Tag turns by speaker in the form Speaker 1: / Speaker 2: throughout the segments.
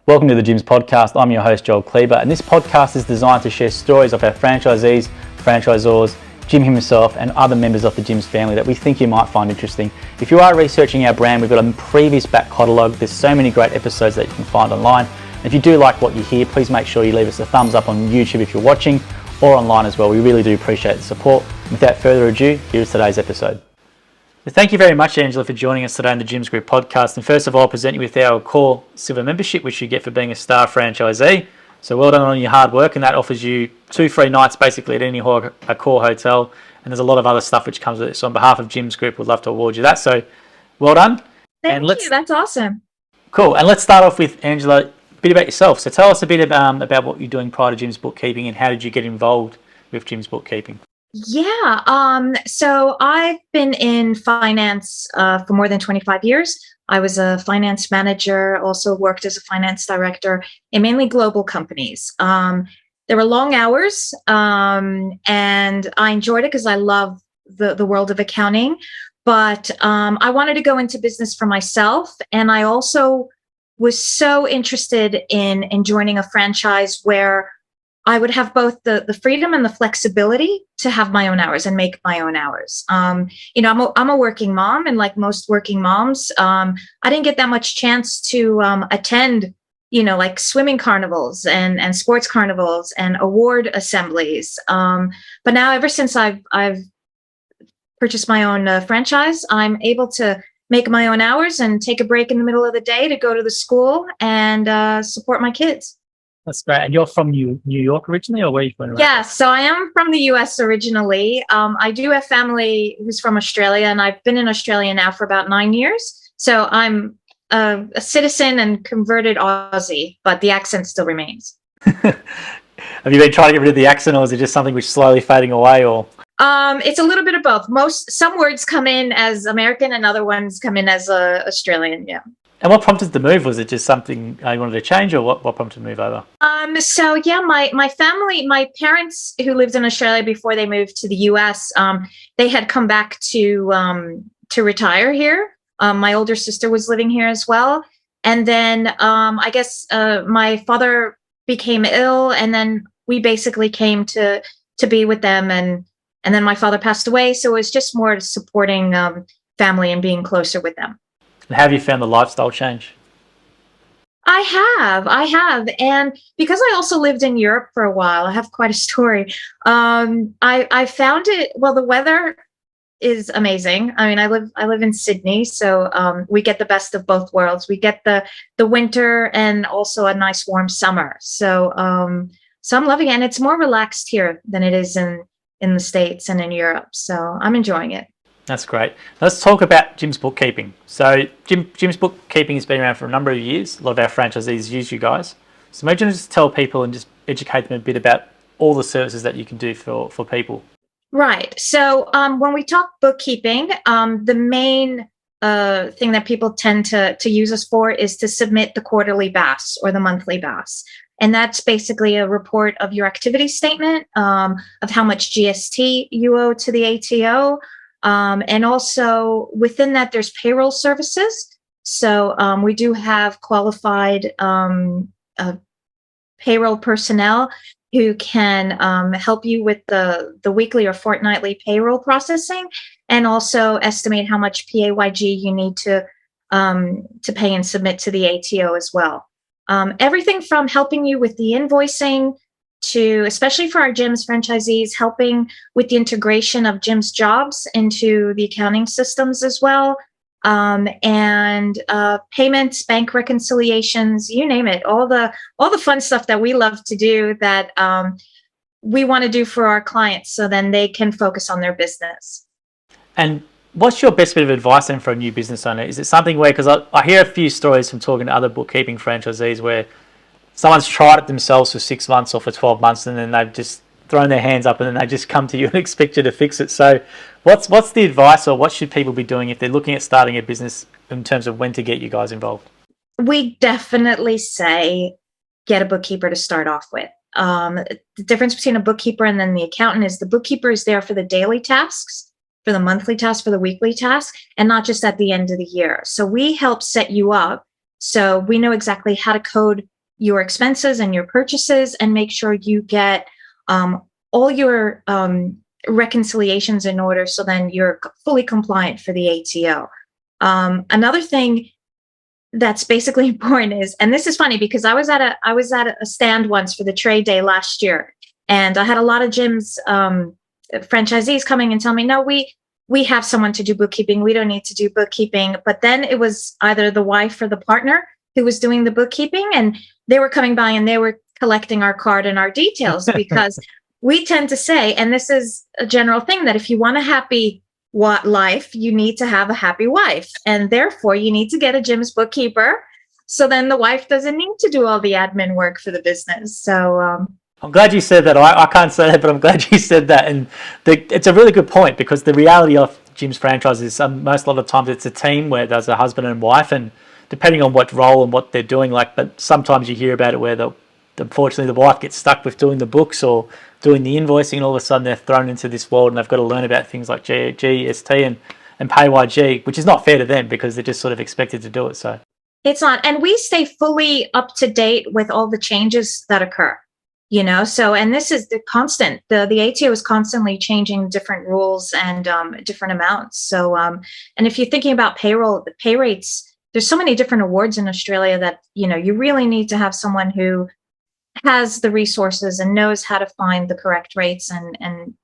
Speaker 1: Welcome to the Gyms Podcast. I'm your host, Joel Kleber, and this podcast is designed to share stories of our franchisees, franchisors, Jim himself, and other members of the Gyms family that we think you might find interesting. If you are researching our brand, we've got a previous back catalogue. There's so many great episodes that you can find online. And if you do like what you hear, please make sure you leave us a thumbs up on YouTube if you're watching, or online as well. We really do appreciate the support. Without further ado, here's today's episode. Thank you very much, Angela, for joining us today on the Gyms Group podcast. And first of all, I'll present you with our core silver membership, which you get for being a star franchisee. So well done on your hard work, and that offers you 2 free nights basically at any core hotel. And there's a lot of other stuff which comes with it. So on behalf of Gyms Group, we'd love to award you that. So well done.
Speaker 2: Thank you. That's awesome.
Speaker 1: Cool. And let's start off with, Angela, a bit about yourself. So tell us a bit about what you're doing prior to Gyms Bookkeeping, and how did you get involved with Gyms Bookkeeping?
Speaker 2: Yeah. So I've been in finance for more than 25 years. I was a finance manager, also worked as a finance director in mainly global companies. There were long hours, and I enjoyed it because I love the world of accounting. But I wanted to go into business for myself, and I also was so interested in joining a franchise where I would have both the freedom and the flexibility to have my own hours and make my own hours. I'm a working mom, and like most working moms, I didn't get that much chance to attend, like swimming carnivals and sports carnivals and award assemblies. But now, ever since I've purchased my own franchise, I'm able to make my own hours and take a break in the middle of the day to go to the school and support my kids.
Speaker 1: That's great. And you're from New York originally, or where are you from?
Speaker 2: Yeah, so I am from the US originally. I do have family who's from Australia, and I've been in Australia now for about 9 years. So I'm a citizen and converted Aussie, but the accent still remains.
Speaker 1: Have you been trying to get rid of the accent, or is it just something which is slowly fading away? Or
Speaker 2: it's a little bit of both. Some words come in as American, and other ones come in as Australian. Yeah.
Speaker 1: And what prompted the move? Was it just something you wanted to change, or what prompted the move over?
Speaker 2: So yeah, my family, my parents who lived in Australia before they moved to the US, they had come back to retire here. My older sister was living here as well. And then I guess my father became ill, and then we basically came to be with them, and then my father passed away. So it was just more supporting family and being closer with them.
Speaker 1: And how have you found the lifestyle change?
Speaker 2: I have. And because I also lived in Europe for a while, I have quite a story. I found it, well, the weather is amazing. I mean, I live in Sydney, so we get the best of both worlds. We get the winter and also a nice warm summer. So I'm loving it. And it's more relaxed here than it is in the States and in Europe. So I'm enjoying it.
Speaker 1: That's great. Let's talk about Gyms Bookkeeping. So Gyms Bookkeeping has been around for a number of years. A lot of our franchisees use you guys. So maybe just tell people and just educate them a bit about all the services that you can do for people.
Speaker 2: Right. So when we talk bookkeeping, the main thing that people tend to use us for is to submit the quarterly BAS or the monthly BAS. And that's basically a report of your activity statement, of how much GST you owe to the ATO. And also within that, there's payroll services. So we do have qualified payroll personnel who can help you with the weekly or fortnightly payroll processing, and also estimate how much PAYG you need to pay and submit to the ATO as well. Everything from helping you with the invoicing to, especially for our gyms franchisees, helping with the integration of gyms jobs into the accounting systems as well, and payments, bank reconciliations, you name it, all the fun stuff that we love to do that we want to do for our clients, so then they can focus on their business. And
Speaker 1: what's your best bit of advice then for a new business owner? Is it something where, because I hear a few stories from talking to other bookkeeping franchisees where someone's tried it themselves for 6 months or for 12 months, and then they've just thrown their hands up, and then they just come to you and expect you to fix it. So what's the advice, or what should people be doing if they're looking at starting a business in terms of when to get you guys involved?
Speaker 2: We definitely say get a bookkeeper to start off with. The difference between a bookkeeper and then the accountant is the bookkeeper is there for the daily tasks, for the monthly tasks, for the weekly tasks, and not just at the end of the year. So we help set you up so we know exactly how to code your expenses and your purchases and make sure you get all your reconciliations in order, so then you're fully compliant for the ATO. Another thing that's basically important is, and this is funny because I was at a stand once for the trade day last year, and I had a lot of gyms, franchisees coming and telling me, no, we have someone to do bookkeeping. We don't need to do bookkeeping. But then it was either the wife or the partner who was doing the bookkeeping, and they were coming by and they were collecting our card and our details because we tend to say, and this is a general thing, that if you want a happy life, you need to have a happy wife. And therefore, you need to get a gym's bookkeeper. So then the wife doesn't need to do all the admin work for the business. So
Speaker 1: I'm glad you said that. I can't say that, but I'm glad you said that. And it's a really good point, because the reality of gyms franchises, most a lot of times it's a team where there's a husband and wife, and depending on what role and what they're doing, but sometimes you hear about it where unfortunately the wife gets stuck with doing the books or doing the invoicing, and all of a sudden they're thrown into this world and they've got to learn about things like GST and PayYG, which is not fair to them because they're just sort of expected to do it. So
Speaker 2: it's not, and we stay fully up to date with all the changes that occur. So, and this is the constant, the ATO is constantly changing different rules and different amounts. So, and if you're thinking about payroll, the pay rates, there's so many different awards in Australia that, you really need to have someone who has the resources and knows how to find the correct rates and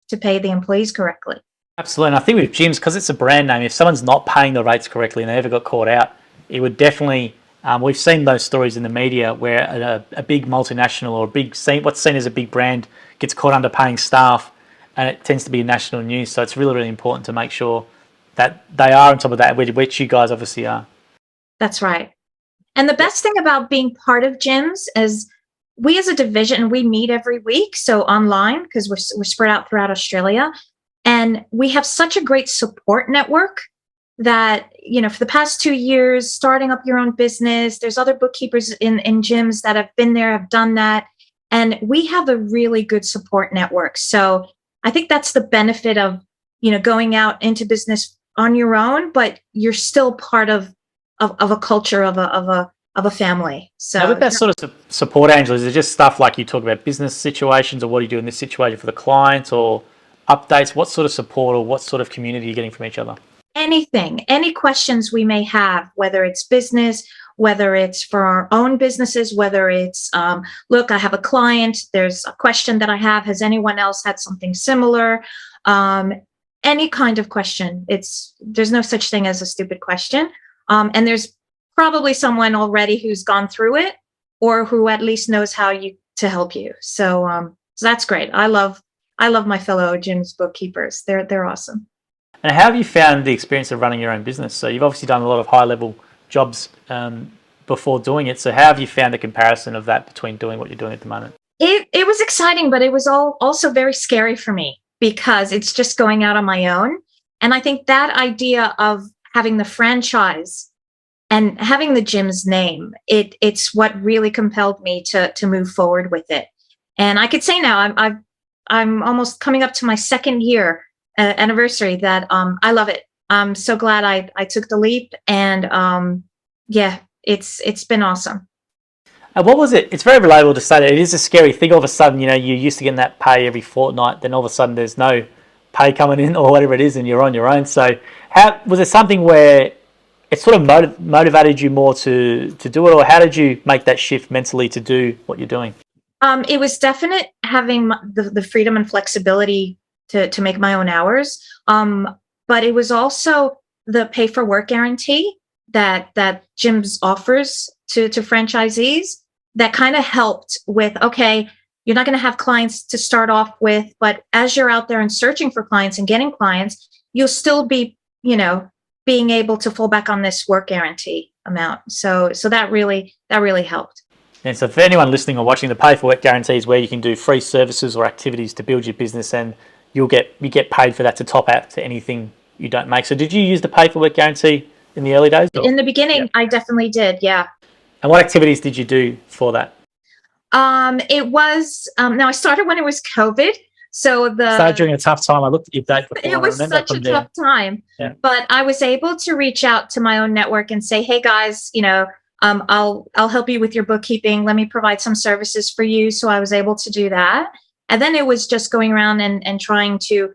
Speaker 2: to pay the employees correctly.
Speaker 1: Absolutely. And I think with gyms, because it's a brand name, if someone's not paying the rates correctly and they ever got caught out, it would definitely, we've seen those stories in the media where a big multinational or what's seen as a big brand gets caught underpaying staff, and it tends to be national news. So it's really, really important to make sure that they are on top of that, which you guys obviously are.
Speaker 2: That's right. And the best thing about being part of gyms is we as a division, we meet every week. So online, because we're spread out throughout Australia. And we have such a great support network that, for the past 2 years, starting up your own business, there's other bookkeepers in gyms that have been there, have done that. And we have a really good support network. So I think that's the benefit of, going out into business on your own, but you're still part of a culture of a family. So
Speaker 1: now with that sort of support, Angela, is it just stuff like you talk about business situations, or what do you do in this situation for the clients, or updates? What sort of support or what sort of community are you getting from each other?
Speaker 2: Anything, any questions we may have, whether it's business, whether it's for our own businesses, whether it's, look, I have a client, there's a question that I have, has anyone else had something similar? Any kind of question. There's no such thing as a stupid question. And there's probably someone already who's gone through it, or who at least knows how to help you. So that's great. I love my fellow gyms bookkeepers. They're awesome.
Speaker 1: And how have you found the experience of running your own business? So you've obviously done a lot of high-level jobs before doing it. So how have you found the comparison of that between doing what you're doing at the moment?
Speaker 2: It was exciting, but it was also very scary for me because it's just going out on my own. And I think that idea of having the franchise and having the gym's name, it's what really compelled me to move forward with it. And I could say now I'm almost coming up to my second year anniversary that I love it. I'm so glad I took the leap, and it's been awesome.
Speaker 1: What was it? It's very relatable to say that it is a scary thing. All of a sudden, you're used to getting that pay every fortnight. Then all of a sudden, there's no pay coming in or whatever it is, and you're on your own. So, how was it something where it sort of motivated you more to do it, or how did you make that shift mentally to do what you're doing?
Speaker 2: It was definite having the freedom and flexibility to make my own hours. But it was also the pay for work guarantee that gyms offers to franchisees that kind of helped with, okay, you're not going to have clients to start off with, but as you're out there and searching for clients and getting clients, you'll still be, being able to fall back on this work guarantee amount. So that really helped.
Speaker 1: And so for anyone listening or watching, the pay for work guarantee is where you can do free services or activities to build your business, and you get paid for that to top out to anything you don't make. So did you use the pay for work guarantee in the early days? Or?
Speaker 2: In the beginning, yeah. I definitely did, yeah.
Speaker 1: And what activities did you do for that?
Speaker 2: It was, now I started when it was COVID. So
Speaker 1: started during a tough time. I looked at your date before.
Speaker 2: It was such a tough time.
Speaker 1: Yeah.
Speaker 2: But I was able to reach out to my own network and say, hey guys, I'll help you with your bookkeeping. Let me provide some services for you. So I was able to do that. And then it was just going around and trying to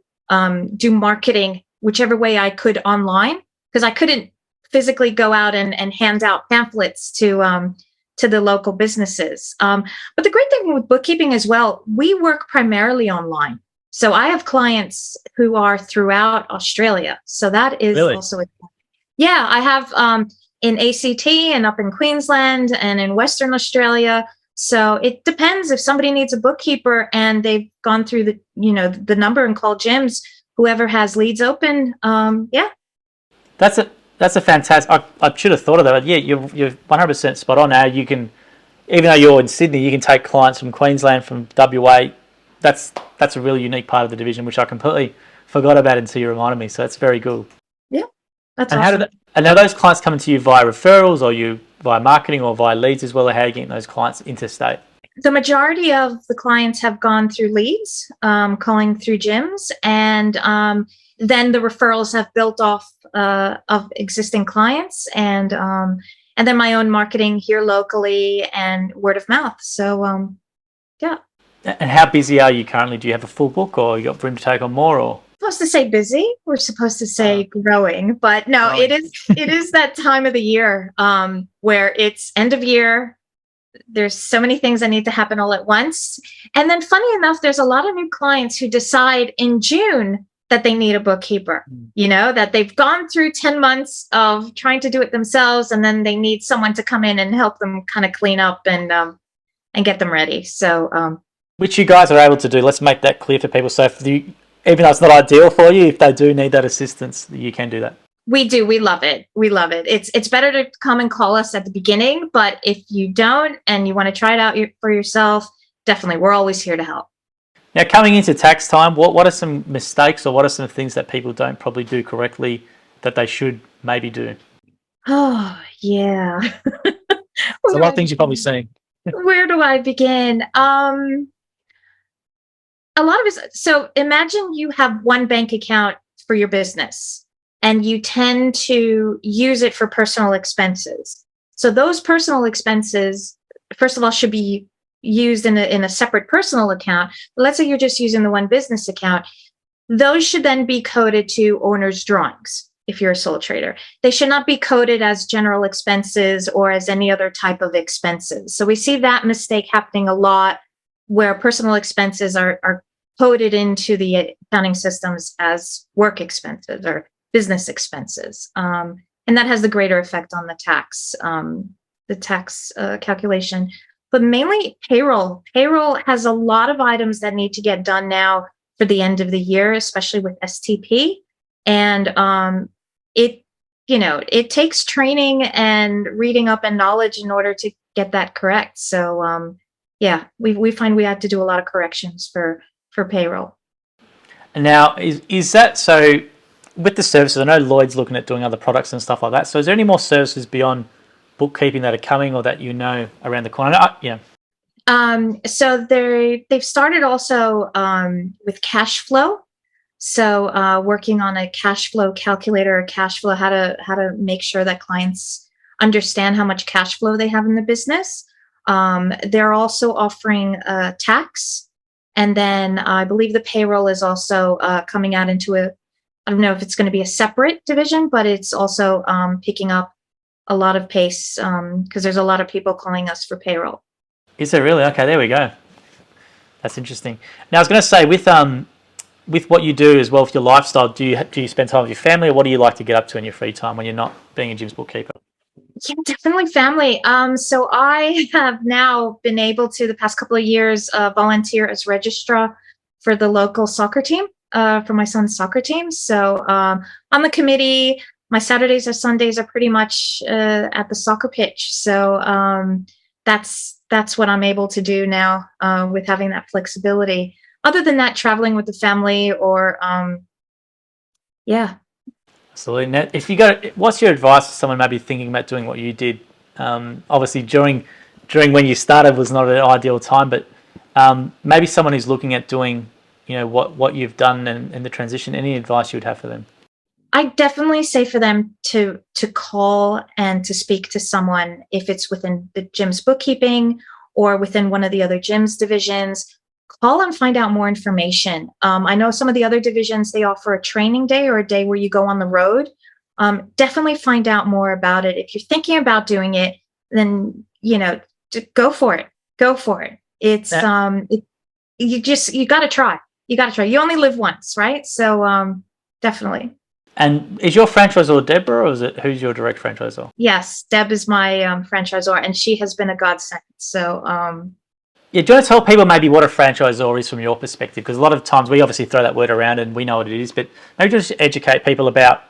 Speaker 2: do marketing whichever way I could online, because I couldn't physically go out and hand out pamphlets to the local businesses. But the great thing with bookkeeping as well, we work primarily online. So I have clients who are throughout Australia. So that is
Speaker 1: Really?
Speaker 2: also, yeah, I have in ACT and up in Queensland and in Western Australia. So it depends if somebody needs a bookkeeper and they've gone through the number and called gyms, whoever has leads open. Yeah.
Speaker 1: That's a fantastic. I should have thought of that. But yeah, you're 100% spot on. Now you can, even though you're in Sydney, you can take clients from Queensland, from WA. That's a really unique part of the division, which I completely forgot about until you reminded me. So that's very cool.
Speaker 2: Yeah, that's
Speaker 1: and
Speaker 2: awesome.
Speaker 1: And now those clients coming to you via referrals, or you via marketing, or via leads as well? Or how are you getting those clients interstate?
Speaker 2: The majority of the clients have gone through leads, calling through gyms, and then the referrals have built off of existing clients, and then my own marketing here locally and word of mouth. So yeah.
Speaker 1: And how busy are you currently? Do you have a full book, or you got room to take on more? Or
Speaker 2: Supposed to say busy, we're supposed to say growing, but no,
Speaker 1: growing.
Speaker 2: it is that time of the year where it's end of year. There's so many things that need to happen all at once. And then funny enough, there's a lot of new clients who decide in June that they need a bookkeeper, that they've gone through 10 months of trying to do it themselves. And then they need someone to come in and help them kind of clean up and get them ready. So,
Speaker 1: which you guys are able to do. Let's make that clear for people. So even though it's not ideal for you, if they do need that assistance, you can do that.
Speaker 2: We do. We love it. We love it. It's better to come and call us at the beginning, but if you don't and you want to try it out for yourself, definitely, we're always here to help.
Speaker 1: Now, coming into tax time, what are some mistakes, or what are some things that people don't probably do correctly that they should maybe do?
Speaker 2: Oh, yeah.
Speaker 1: There's a lot of things you're probably seeing.
Speaker 2: Where do I begin? A lot of it. So imagine you have one bank account for your business, and you tend to use it for personal expenses. So those personal expenses, first of all, should be used in a separate personal account. But let's say you're just using the one business account. Those should then be coded to owner's drawings. If you're a sole trader, they should not be coded as general expenses or as any other type of expenses. So we see that mistake happening a lot, where personal expenses are coded into the accounting systems as work expenses or business expenses. And that has the greater effect on the tax calculation. But mainly payroll. Payroll has a lot of items that need to get done now for the end of the year, especially with STP. And it takes training and reading up and knowledge in order to get that correct. So we find we have to do a lot of corrections for payroll.
Speaker 1: And now, is that so? With the services, I know Lloyd's looking at doing other products and stuff like that. So is there any more services beyond bookkeeping that are coming, or that around the corner?
Speaker 2: So they've started also with cash flow. So working on a cash flow calculator, cash flow, how to make sure that clients understand how much cash flow they have in the business. They're also offering tax, and then I believe the payroll is also coming out into I don't know if it's going to be a separate division, but it's also picking up a lot of pace because there's a lot of people calling us for payroll.
Speaker 1: Is there really? Okay, there we go. That's interesting. Now, I was going to say, with what you do as well, with your lifestyle, do you spend time with your family, or what do you like to get up to in your free time when you're not being a Jim's bookkeeper?
Speaker 2: Yeah, definitely family. So I have now been able to, the past couple of years, volunteer as registrar for the local soccer team, for my son's soccer team. So on the committee, my Saturdays or Sundays are pretty much at the soccer pitch. So that's what I'm able to do now with having that flexibility. Other than that, traveling with the family or,
Speaker 1: Absolutely. Now, what's your advice to someone maybe thinking about doing what you did? Obviously, during when you started was not an ideal time, but maybe someone who's looking at doing, what you've done and the transition. Any advice you would have for them?
Speaker 2: I definitely say for them to call and to speak to someone if it's within the gym's bookkeeping or within one of the other gyms divisions. Call and find out more information. I know some of the other divisions, they offer a training day or a day where you go on the road. Definitely find out more about it. If you're thinking about doing it, then go for it. Go for it. It's you got to try. You got to try. You only live once, right? So definitely.
Speaker 1: And is your franchisor Deborah, or is it who's your direct franchisor?
Speaker 2: Yes, Deb is my franchisor, and she has been a godsend. So
Speaker 1: yeah, do you want to tell people maybe what a franchisor is from your perspective? Because a lot of times we obviously throw that word around and we know what it is, but maybe just educate people about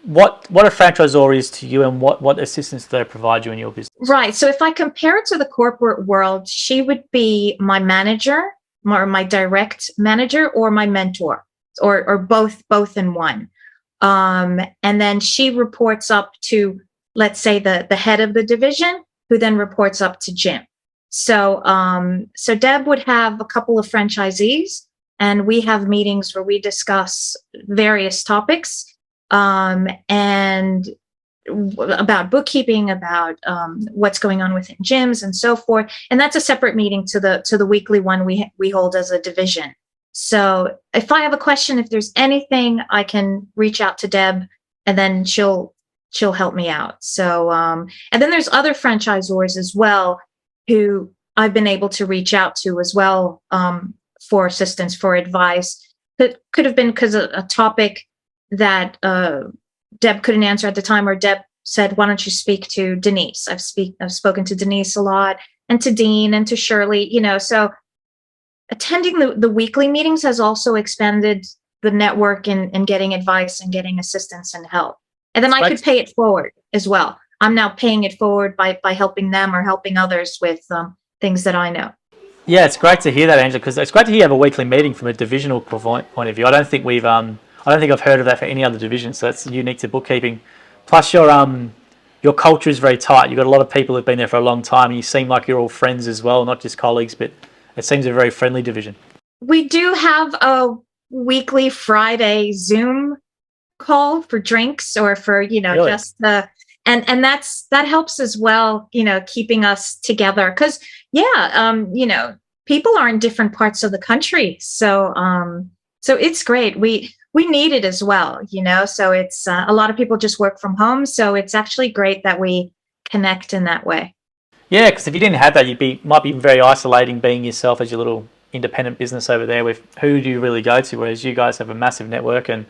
Speaker 1: what a franchisor is to you and what assistance they provide you in your business.
Speaker 2: Right. So if I compare it to the corporate world, she would be my manager, or my direct manager, or my mentor, or both in one. And then she reports up to, let's say, the head of the division, who then reports up to Jim. So Deb would have a couple of franchisees, and we have meetings where we discuss various topics, and about bookkeeping, about what's going on within gyms and so forth. And that's a separate meeting to the weekly one we hold as a division. So if I have a question, if there's anything, I can reach out to Deb, and then she'll help me out. So and then there's other franchisors as well who I've been able to reach out to as well, for assistance, for advice. That could have been because a topic that Deb couldn't answer at the time, or Deb said, "Why don't you speak to Denise?" I've spoken to Denise a lot, and to Dean, and to Shirley. So attending the weekly meetings has also expanded the network and getting advice and getting assistance and help. And then I could pay it forward as well. I'm now paying it forward by helping them or helping others with things that I know.
Speaker 1: Yeah, it's great to hear that, Angela, because it's great to hear you have a weekly meeting from a divisional point of view. I don't think I've heard of that for any other division, so that's unique to bookkeeping. Plus, your culture is very tight. You've got a lot of people who've been there for a long time, and you seem like you're all friends as well, not just colleagues, but it seems a very friendly division.
Speaker 2: We do have a weekly Friday Zoom call for drinks, or for
Speaker 1: Really?
Speaker 2: just and that helps as well, keeping us together, because people are in different parts of the country, so it's great. We need it as well, so it's a lot of people just work from home, so it's actually great that we connect in that way.
Speaker 1: Yeah, because if you didn't have that, might be very isolating being yourself as your little independent business over there. With who do you really go to? Whereas you guys have a massive network and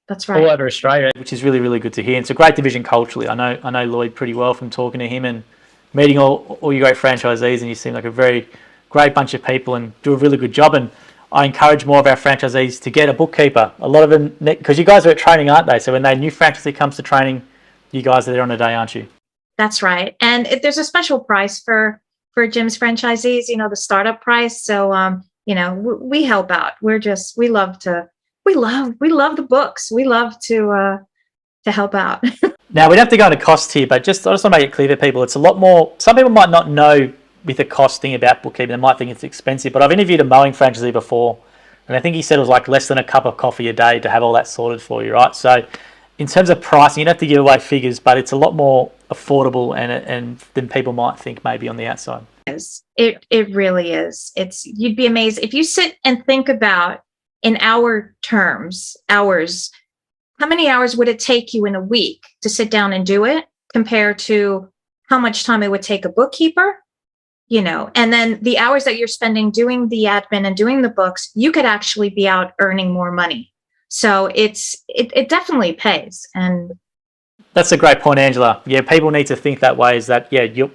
Speaker 2: that's right,
Speaker 1: all over Australia, which is really, really good to hear. And it's a great division culturally. I know Lloyd pretty well from talking to him and meeting all your great franchisees, and you seem like a very great bunch of people and do a really good job. And I encourage more of our franchisees to get a bookkeeper. A lot of them, because you guys are at training, aren't they? So when a new franchisee comes to training, you guys are there on a day, aren't you?
Speaker 2: That's right. And there's a special price for Jim's franchisees, the startup price. So, we help out. We love the books. We love to help out.
Speaker 1: Now, we don't have to go into cost here, but I just want to make it clear to people, it's a lot more. Some people might not know with the costing about bookkeeping. They might think it's expensive, but I've interviewed a mowing franchisee before, and I think he said it was like less than a cup of coffee a day to have all that sorted for you, right? So in terms of pricing, you don't have to give away figures, but it's a lot more affordable and than people might think maybe on the outside.
Speaker 2: It really is. You'd be amazed if you sit and think about in hours, how many hours would it take you in a week to sit down and do it compared to how much time it would take a bookkeeper, and then the hours that you're spending doing the admin and doing the books, you could actually be out earning more money. So it definitely pays. And
Speaker 1: that's a great point, Angela. Yeah, people need to think that way, is that, the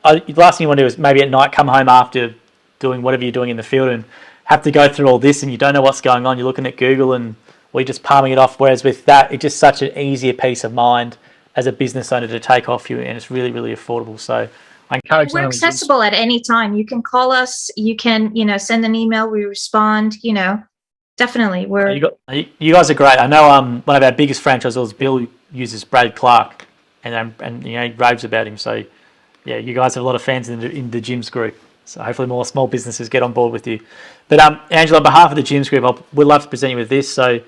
Speaker 1: last thing you want to do is maybe at night come home after doing whatever you're doing in the field and have to go through all this and you don't know what's going on. You're looking at Google and we're just palming it off. Whereas with that, it's just such an easier peace of mind as a business owner to take off you, and it's really, really affordable. So I encourage.
Speaker 2: We're accessible at any time. You can call us. You can, send an email. We respond. Definitely.
Speaker 1: You guys are great. I know one of our biggest franchisors, Bill, uses Brad Clark, and raves about him. So yeah, you guys have a lot of fans in the gyms group. So hopefully more small businesses get on board with you. But Angela, on behalf of the gyms group, we'd love to present you with this. So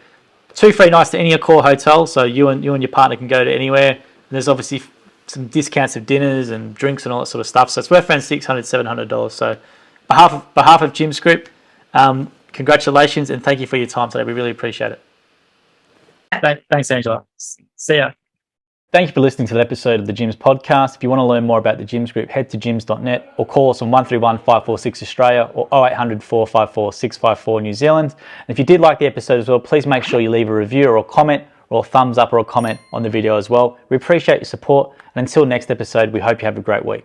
Speaker 1: 2 free nights to any Accor hotel, so you and your partner can go to anywhere. And there's obviously some discounts of dinners and drinks and all that sort of stuff. So it's worth around $600, $700. So behalf of Jim's Group, congratulations and thank you for your time today. We really appreciate it. Thanks, Angela. See ya. Thank you for listening to the episode of the Gyms podcast. If you want to learn more about the Gyms Group, head to gyms.net or call us on 131 546 Australia or 0800 454 654 New Zealand. And if you did like the episode as well, please make sure you leave a review or a comment or a thumbs up or a comment on the video as well. We appreciate your support. And until next episode, we hope you have a great week.